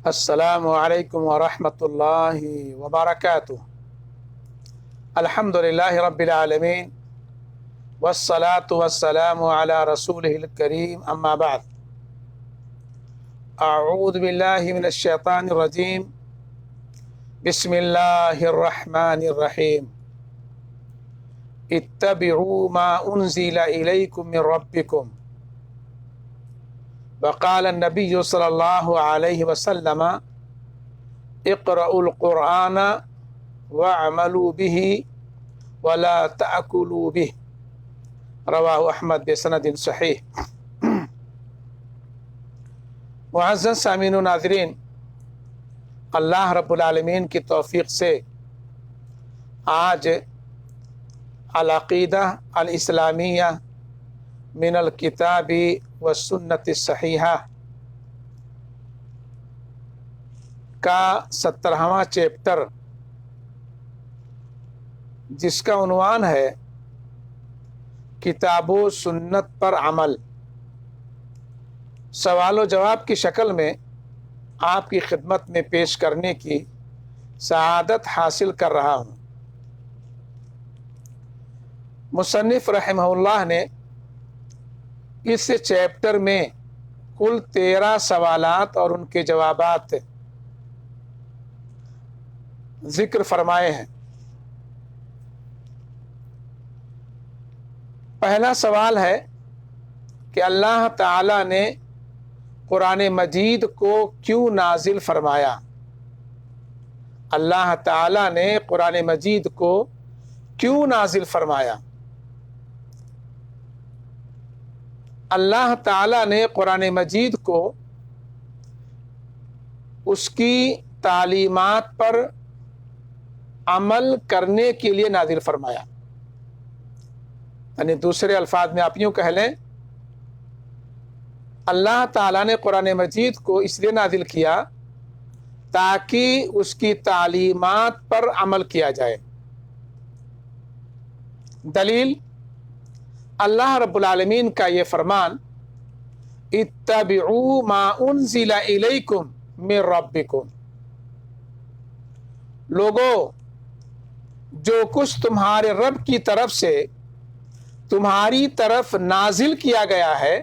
السلام علیکم ورحمۃ اللہ وبرکاتہ۔ الحمد للہ رب العالمین والصلاة والسلام علی رسولہ الکریم، اما بعد۔ اعوذ باللہ من الشیطان الرجیم، بسم اللہ الرحمن الرحیم۔ اتبعوا ما انزل الیکم من ربکم، وقال النبی صلی اللہ علیہ وسلم اقرأوا القرآن واعملوا به ولا تأکلوا به، رواہ احمد بسند صحیح۔ معزز سامعین و ناظرین، اللہ رب العالمین کی توفیق سے آج العقیدہ الاسلامیہ من الکتاب والسنت الصحیحہ کا 17واں چیپٹر، جس کا عنوان ہے کتاب و سنت پر عمل، سوال و جواب کی شکل میں آپ کی خدمت میں پیش کرنے کی سعادت حاصل کر رہا ہوں۔ مصنف رحمہ اللہ نے اس چیپٹر میں کل 13 سوالات اور ان کے جوابات ذکر فرمائے ہیں۔ پہلا سوال ہے کہ اللہ تعالی نے قرآن مجید کو کیوں نازل فرمایا؟ اللہ تعالی نے قرآن مجید کو کیوں نازل فرمایا؟ اللہ تعالی نے قرآن مجید کو اس کی تعلیمات پر عمل کرنے کے لیے نازل فرمایا، یعنی دوسرے الفاظ میں آپ یوں کہہ لیں، اللہ تعالیٰ نے قرآن مجید کو اس لیے نازل کیا تاکہ اس کی تعلیمات پر عمل کیا جائے۔ دلیل اللہ رب العالمین کا یہ فرمان، اتبعوا ما انزل الیکم من ربکم، لوگو جو کچھ تمہارے رب کی طرف سے تمہاری طرف نازل کیا گیا ہے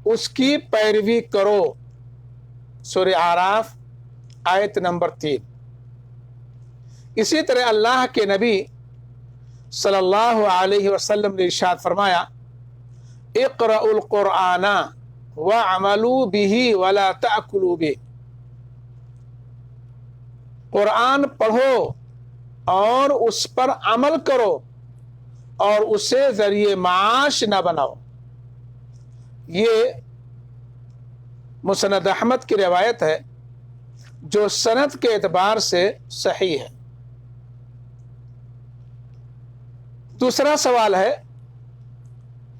اس کی پیروی کرو۔ سورہ اعراف آیت نمبر 3۔ اسی طرح اللہ کے نبی صلی اللہ علیہ وسلم نے ارشاد فرمایا، اقرأوا القرآن واعملوا به ولا تأکلوا به، قرآن پڑھو اور اس پر عمل کرو اور اسے ذریعہ معاش نہ بناؤ۔ یہ مسند احمد کی روایت ہے جو سند کے اعتبار سے صحیح ہے۔ دوسرا سوال ہے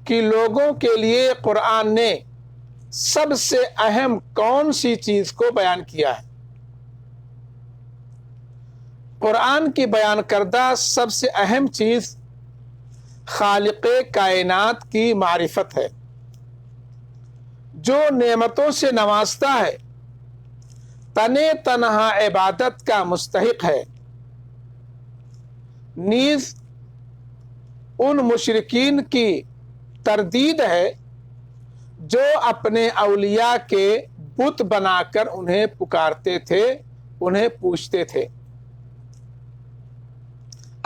کہ لوگوں کے لیے قرآن نے سب سے اہم کون سی چیز کو بیان کیا ہے؟ قرآن کی بیان کردہ سب سے اہم چیز خالق کائنات کی معرفت ہے، جو نعمتوں سے نوازتا ہے، تنے تنہا عبادت کا مستحق ہے، نیز ان مشرکین کی تردید ہے جو اپنے اولیاء کے بت بنا کر انہیں پکارتے تھے، انہیں پوچھتے تھے۔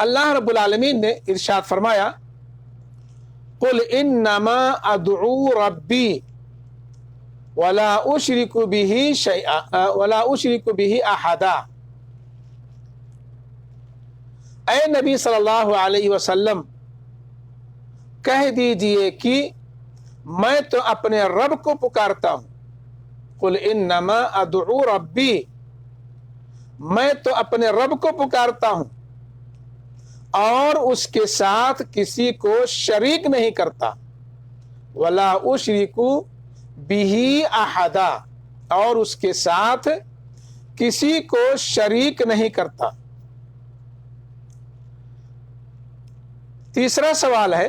اللہ رب العالمین نے ارشاد فرمایا، قل انما ادعو ربی ولا اشرک به شیئا ولا اشرک به احدا، اے نبی صلی اللہ علیہ وسلم کہہ دیجئے کہ میں تو اپنے رب کو پکارتا ہوں۔ قل انما ادعو ربی، میں تو اپنے رب کو پکارتا ہوں اور اس کے ساتھ کسی کو شریک نہیں کرتا، ولا اشرک بہ احدا، اور اس کے ساتھ کسی کو شریک نہیں کرتا۔ تیسرا سوال ہے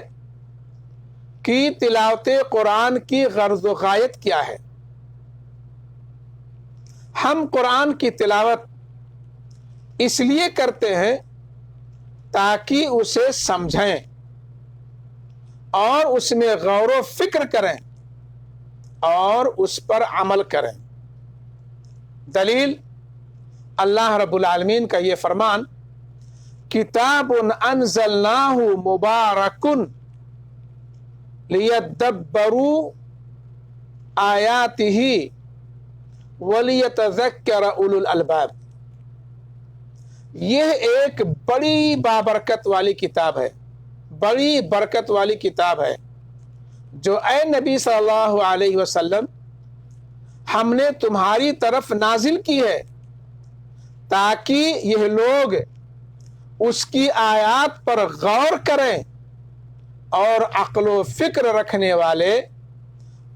کہ تلاوت قرآن کی غرض و غایت کیا ہے؟ ہم قرآن کی تلاوت اس لیے کرتے ہیں تاکہ اسے سمجھیں اور اس میں غور و فکر کریں اور اس پر عمل کریں۔ دلیل اللہ رب العالمین کا یہ فرمان، کتاب انزلناہ مبارک لیدبروا آیاتہ ولیتذکر اولو الالباب۔ یہ ایک بڑی بابرکت والی کتاب ہے، بڑی برکت والی کتاب ہے جو اے نبی صلی اللہ علیہ وسلم ہم نے تمہاری طرف نازل کی ہے تاکہ یہ لوگ اس کی آیات پر غور کریں اور عقل و فکر رکھنے والے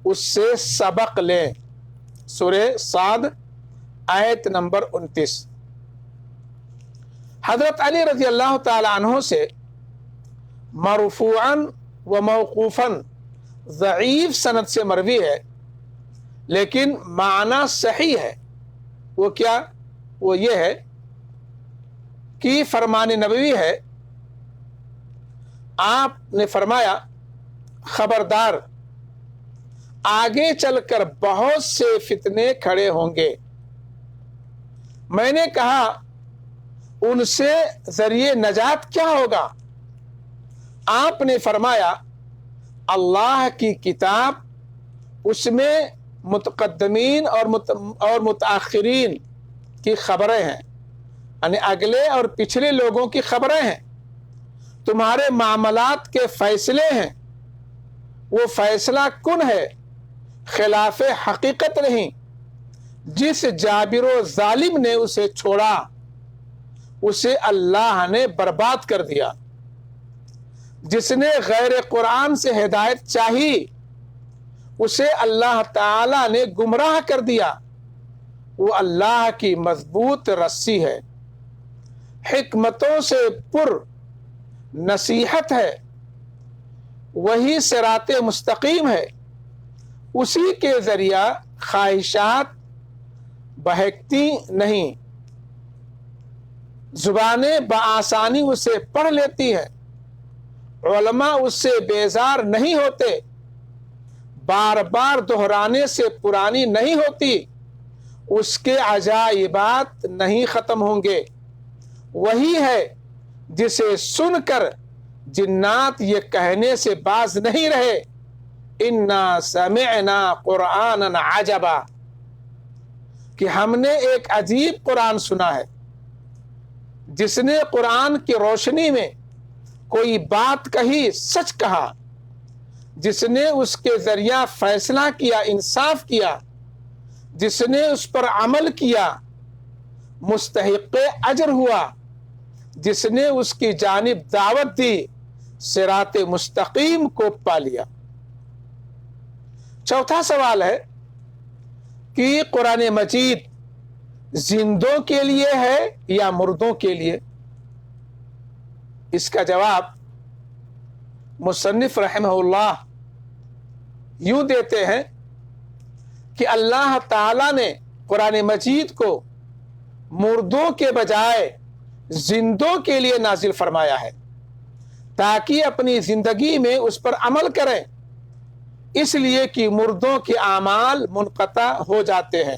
اس سے سبق لیں۔ سورہ صاد آیت نمبر 29۔ حضرت علی رضی اللہ تعالی عنہ سے مرفوعاً و موقوفاً ضعیف سند سے مروی ہے، لیکن معنی صحیح ہے۔ وہ کیا؟ وہ یہ ہے کہ فرمان نبوی ہے، آپ نے فرمایا خبردار، آگے چل کر بہت سے فتنے کھڑے ہوں گے۔ میں نے کہا ان سے ذریعے نجات کیا ہوگا؟ آپ نے فرمایا اللہ کی کتاب، اس میں متقدمین اور متاخرین کی خبریں ہیں، یعنی اگلے اور پچھلے لوگوں کی خبریں ہیں، تمہارے معاملات کے فیصلے ہیں، وہ فیصلہ کن ہے، خلاف حقیقت نہیں۔ جس جابر و ظالم نے اسے چھوڑا اسے اللہ نے برباد کر دیا، جس نے غیر قرآن سے ہدایت چاہی اسے اللہ تعالی نے گمراہ کر دیا۔ وہ اللہ کی مضبوط رسی ہے، حکمتوں سے پر نصیحت ہے، وہی صراط مستقیم ہے، اسی کے ذریعہ خواہشات بہکتی نہیں، زبانیں بآسانی اسے پڑھ لیتی ہیں، علماء اس سے بیزار نہیں ہوتے، بار بار دہرانے سے پرانی نہیں ہوتی، اس کے عجائبات نہیں ختم ہوں گے۔ وہی ہے جسے سن کر جنات یہ کہنے سے باز نہیں رہے، انا سمعنا قرآنا عجبا، کہ ہم نے ایک عجیب قرآن سنا ہے۔ جس نے قرآن کی روشنی میں کوئی بات کہی سچ کہا، جس نے اس کے ذریعہ فیصلہ کیا انصاف کیا، جس نے اس پر عمل کیا مستحق اجر ہوا، جس نے اس کی جانب دعوت دی صراط مستقیم کو پا لیا۔ چوتھا سوال ہے کہ قرآن مجید زندوں کے لیے ہے یا مردوں کے لیے؟ اس کا جواب مصنف رحمہ اللہ یوں دیتے ہیں کہ اللہ تعالی نے قرآن مجید کو مردوں کے بجائے زندوں کے لیے نازل فرمایا ہے تاکہ اپنی زندگی میں اس پر عمل کریں، اس لیے کہ مردوں کے اعمال منقطع ہو جاتے ہیں،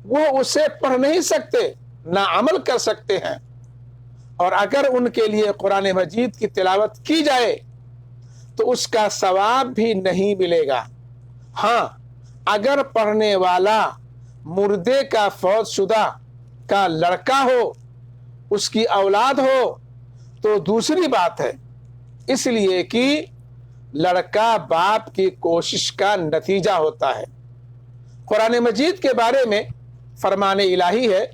وہ اسے پڑھ نہیں سکتے نہ عمل کر سکتے ہیں، اور اگر ان کے لیے قرآن مجید کی تلاوت کی جائے تو اس کا ثواب بھی نہیں ملے گا۔ ہاں، اگر پڑھنے والا مردے کا فوت شدہ کا لڑکا ہو، اس کی اولاد ہو تو دوسری بات ہے، اس لیے کہ لڑکا باپ کی کوشش کا نتیجہ ہوتا ہے۔ قرآن مجید کے بارے میں فرمان الہی ہے،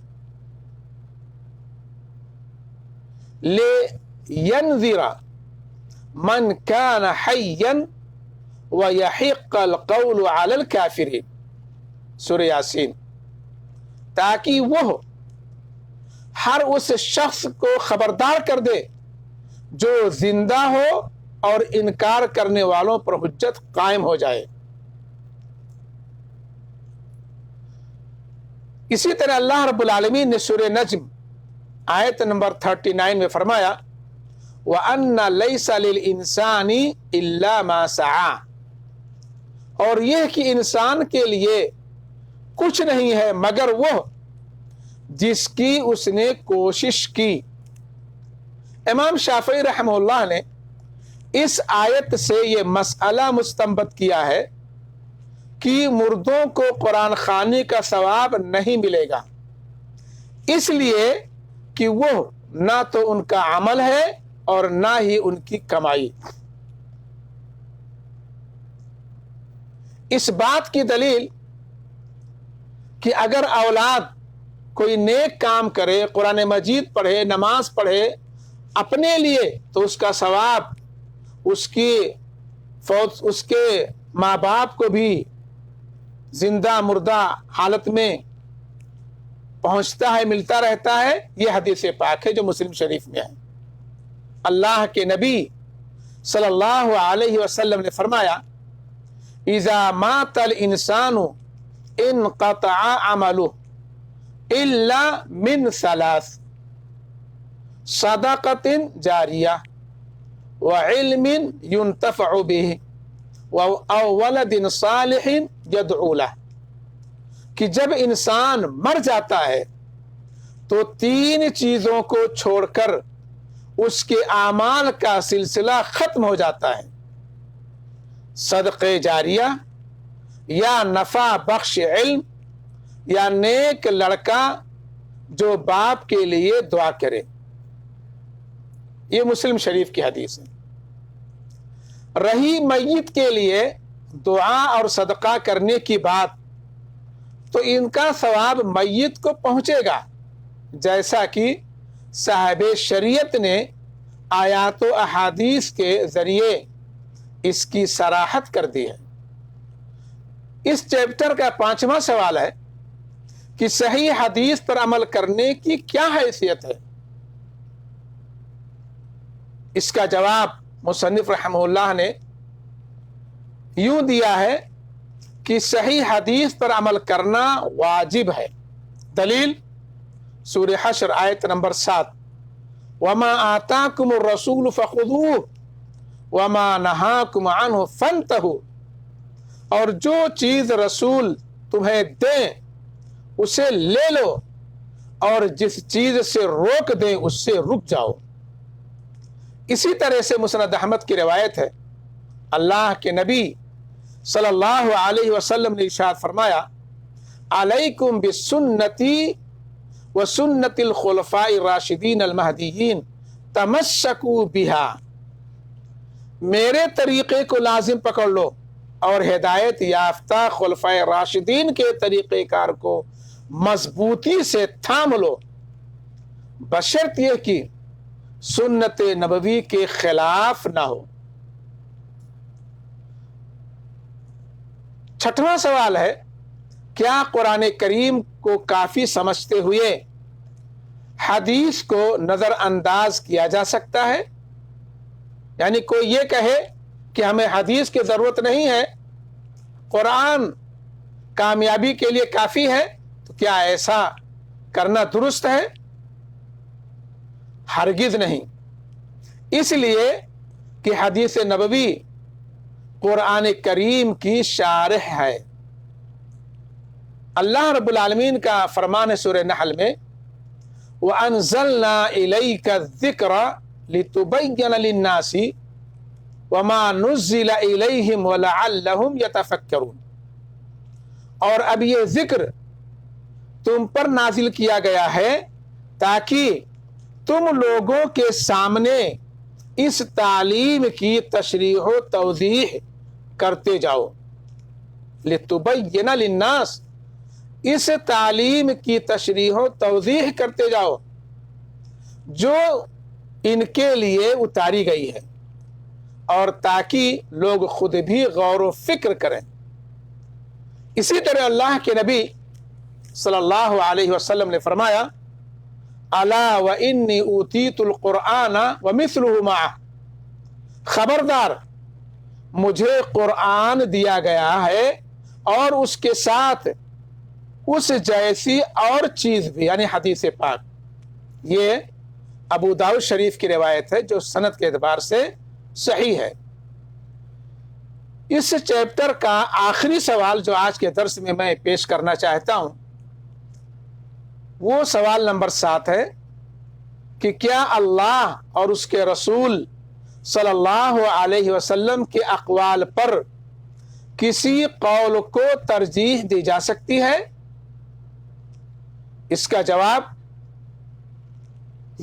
لِيَنذِرَ مَنْ كَانَ حَيًّا وَيَحِقَّ الْقَوْلُ عَلَى الْكَافِرِينَ، سورہ یاسین، تاکہ وہ ہر اس شخص کو خبردار کر دے جو زندہ ہو اور انکار کرنے والوں پر حجت قائم ہو جائے۔ اسی طرح اللہ رب العالمین نے سورہ نجم آیت نمبر 39 میں فرمایا وَأَنَّ لَيْسَ لِلْإِنسَانِ إِلَّا مَا سَعَى، اور یہ کہ انسان کے لیے کچھ نہیں ہے مگر وہ جس کی اس نے کوشش کی۔ امام شافعی رحمہ اللہ نے اس آیت سے یہ مسئلہ مستنبط کیا ہے کہ مردوں کو قرآن خوانی کا ثواب نہیں ملے گا، اس لیے کہ وہ نہ تو ان کا عمل ہے اور نہ ہی ان کی کمائی۔ اس بات کی دلیل کہ اگر اولاد کوئی نیک کام کرے، قرآن مجید پڑھے، نماز پڑھے اپنے لیے، تو اس کا ثواب اس کے ماں باپ کو بھی زندہ مردہ حالت میں پہنچتا ہے، ملتا رہتا ہے۔ یہ حدیث پاک ہے جو مسلم شریف میں ہے۔ اللہ کے نبی صلی اللہ علیہ وسلم نے فرمایا اذا مات الانسان انقطع عمله الا من ثلاث صدقۃ جاریہ وعلم ينتفع به او ولد صالح يدعو له، کہ جب انسان مر جاتا ہے تو تین چیزوں کو چھوڑ کر اس کے اعمال کا سلسلہ ختم ہو جاتا ہے، صدقہ جاریہ یا نفع بخش علم یا نیک لڑکا جو باپ کے لیے دعا کرے۔ یہ مسلم شریف کی حدیث ہے۔ رہی میت کے لیے دعا اور صدقہ کرنے کی بات، تو ان کا ثواب میت کو پہنچے گا، جیسا کہ صاحب شریعت نے آیات و احادیث کے ذریعے اس کی صراحت کر دی ہے۔ اس چیپٹر کا 5واں سوال ہے کہ صحیح حدیث پر عمل کرنے کی کیا حیثیت ہے؟ اس کا جواب مصنف رحمہ اللہ نے یوں دیا ہے کہ صحیح حدیث پر عمل کرنا واجب ہے۔ دلیل سورہ حشر آیت نمبر 7 وَمَا آتَاكُمُ الرَّسُولُ فَخُذُوهُ وَمَا نَهَاكُمْ عَنْهُ فَانْتَهُوا، اور جو چیز رسول تمہیں دیں اسے لے لو، اور جس چیز سے روک دیں اس سے رک جاؤ۔ اسی طرح سے مسند احمد کی روایت ہے، اللہ کے نبی صلی اللہ علیہ وسلم نے ارشاد فرمایا علیکم بسنتی وسنت الخلفاء الراشدین المہدیین تمسکوا بہا، میرے طریقے کو لازم پکڑ لو اور ہدایت یافتہ خلفاء راشدین کے طریقہ کار کو مضبوطی سے تھام لو، بشرط یہ کہ سنت نبوی کے خلاف نہ ہو۔ 6واں سوال ہے کیا قرآن کریم کو کافی سمجھتے ہوئے حدیث کو نظر انداز کیا جا سکتا ہے؟ یعنی کوئی یہ کہے کہ ہمیں حدیث کی ضرورت نہیں ہے، قرآن کامیابی کے لیے کافی ہے، تو کیا ایسا کرنا درست ہے؟ ہرگز نہیں، اس لیے کہ حدیث نبوی قرآن کریم کی شارح ہے۔ اللہ رب العالمین کا فرمان سورہ نحل میں وَأَنزَلْنَا إِلَيْكَ الذِّكْرَ لِتُبَيِّنَ لِلنَّاسِ وَمَا نُزِّلَ إِلَيْهِمْ وَلَعَلَّهُمْ يَتَفَكَّرُونَ، اور اب یہ ذکر تم پر نازل کیا گیا ہے تاکہ تم لوگوں کے سامنے اس تعلیم کی تشریح و توضیح کرتے جاؤ۔ لِتُبَيِّنَ لِلنَّاسِ، اس تعلیم کی تشریح و توضیح کرتے جاؤ جو ان کے لیے اتاری گئی ہے، اور تاکہ لوگ خود بھی غور و فکر کریں۔ اسی طرح اللہ کے نبی صلی اللہ علیہ وسلم نے فرمایا الا وانی اوتیت القرآن ومثلہ معہ، خبردار مجھے قرآن دیا گیا ہے اور اس کے ساتھ اس جیسی اور چیز بھی، یعنی حدیث پاک، یہ ابو داؤد شریف کی روایت ہے جو سند کے اعتبار سے صحیح ہے۔ اس چیپٹر کا آخری سوال جو آج کے درس میں میں پیش کرنا چاہتا ہوں وہ سوال نمبر 7 ہے کہ کیا اللہ اور اس کے رسول صلی اللہ علیہ وسلم کے اقوال پر کسی قول کو ترجیح دی جا سکتی ہے؟ اس کا جواب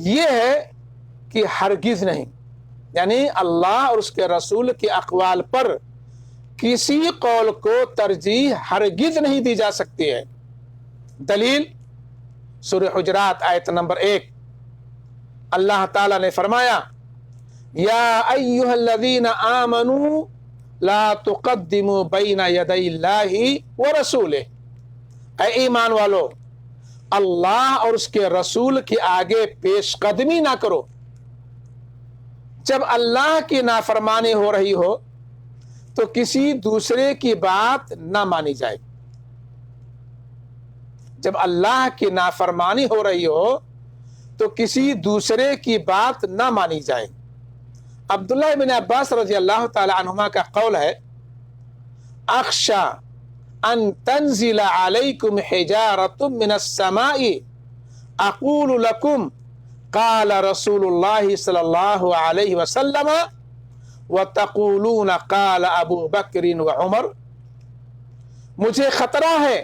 یہ ہے کہ ہرگز نہیں، یعنی اللہ اور اس کے رسول کے اقوال پر کسی قول کو ترجیح ہرگز نہیں دی جا سکتی ہے۔ دلیل سورہ حجرات آیت نمبر 1، اللہ تعالی نے فرمایا یا ایھا الذین آمنوا لا تقدموا بین یدی اللہ ورسولہ، اے ایمان والو اللہ اور اس کے رسول کے آگے پیش قدمی نہ کرو۔ جب اللہ کی نافرمانی ہو رہی ہو تو کسی دوسرے کی بات نہ مانی جائے۔ جب اللہ کی نافرمانی ہو رہی ہو تو کسی دوسرے کی بات نہ مانی جائے۔ عبداللہ بن عباس رضی اللہ تعالی عنہما کا قول ہے اخشى ان تنزل علیکم حجارۃ من السماء اقول لکم قال رسول اللہ صلی اللہ علیہ وسلم وتقولون قال ابو بکر وعمر، مجھے خطرہ ہے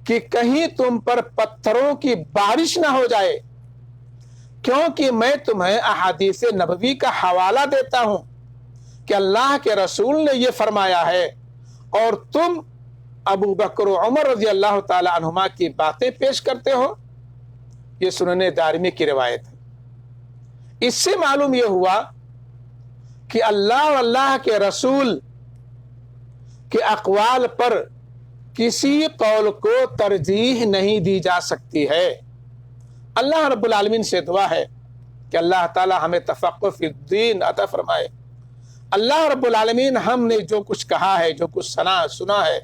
کہ کہیں تم پر پتھروں کی بارش نہ ہو جائے، کیونکہ میں تمہیں احادیث نبوی کا حوالہ دیتا ہوں کہ اللہ کے رسول نے یہ فرمایا ہے اور تم ابو بکر و عمر رضی اللہ تعالی عنہما کی باتیں پیش کرتے ہو۔ یہ سنن دارمی کی روایت ہے۔ اس سے معلوم یہ ہوا کہ اللہ اور اللہ کے رسول کے اقوال پر کسی قول کو ترجیح نہیں دی جا سکتی ہے۔ اللہ رب العالمین سے دعا ہے کہ اللہ تعالی ہمیں تفقہ فی الدین عطا فرمائے۔ اللہ رب العالمین ہم نے جو کچھ کہا ہے، جو کچھ سنا ہے،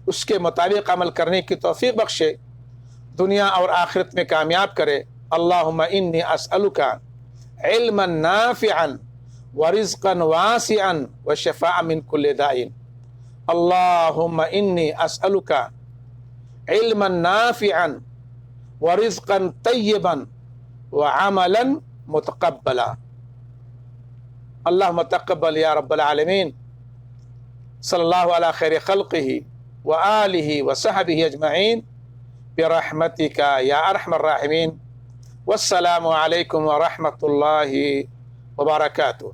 اس کے مطابق عمل کرنے کی توفیق بخشے، دنیا اور آخرت میں کامیاب کرے۔ اللہم انی اسألک علما نافعا ورزقا واسعا وشفاء من کل داء۔ اللہم انی اسألک علما نافعا ورزقا طیبا وعملا متقبلا۔ اللہم تقبل یا رب العالمین۔ صلی اللہ علی خیر خلقہ وآلہ وصحبہ اجمعین برحمتک یا ارحم الراحمین۔ والسلام علیکم ورحمۃ اللہ وبرکاتہ۔